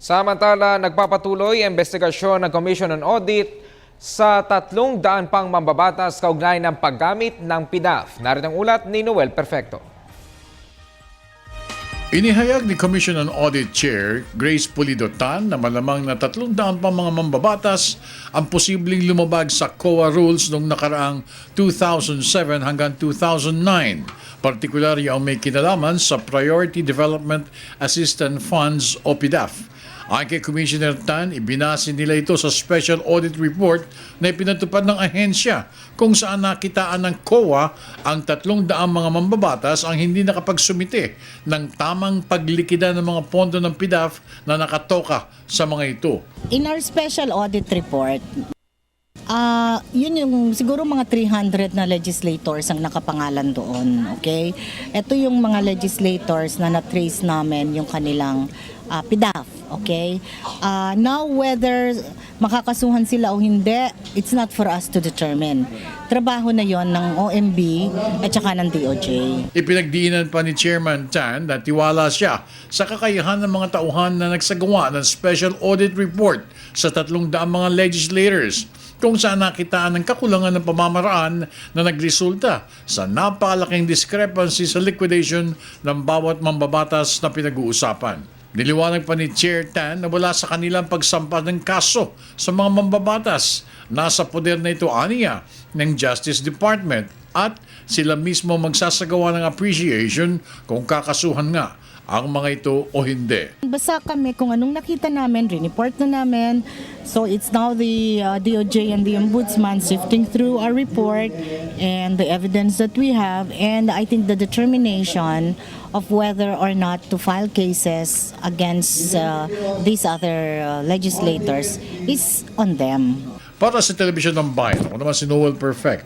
Samantala, nagpapatuloy ang investigasyon ng Commission on Audit sa 300 pang mambabatas kaugnay ng paggamit ng PDAF. Narito ang ulat ni Noel Perfecto. Inihayag ni Commission on Audit Chair Grace Pulido Tan na malamang na 300 pang mga mambabatas ang posibleng lumabag sa COA rules noong nakaraang 2007 hanggang 2009. Partikularly ang may kinalaman sa Priority Development Assistance Funds o PDAF. Ayon kay Commissioner Tan, ibinase nila ito sa Special Audit Report na ipinatupad ng ahensya kung saan nakitaan ng COA ang 300 mga mambabatas ang hindi nakapagsumite ng tamang paglikida ng mga pondo ng PDAF na nakatoka sa mga ito. In our Special Audit Report, yun yung siguro mga 300 na legislators ang nakapangalan doon, okay? Ito yung mga legislators na na-trace namin yung kanilang PDAF, okay? Now, whether makakasuhan sila o hindi, it's not for us to determine. Trabaho na yon ng OMB at saka ng DOJ. Ipinagdiinan pa ni Chairman Tan na tiwala siya sa kakayahan ng mga tauhan na nagsagawa ng Special Audit Report sa 300 mga legislators kung saan nakitaan ng kakulangan ng pamamaraan na nagresulta sa napakalaking discrepancy sa liquidation ng bawat mambabatas na pinag-uusapan. Niliwanag pa ni Chair Tan na wala sa kanilang pagsampa ng kaso sa mga mambabatas. Nasa poder na ito aniya ng Justice Department at sila mismo magsasagawa ng appreciation kung kakasuhan nga ang mga ito o hindi. Basta kami kung anong nakita namin, report na namin. So it's now the DOJ and the Ombudsman sifting through our report and the evidence that we have, and I think the determination of whether or not to file cases against these other legislators is on them. Para sa Telebisyon ng Bayan, ako naman si Noel Perfect.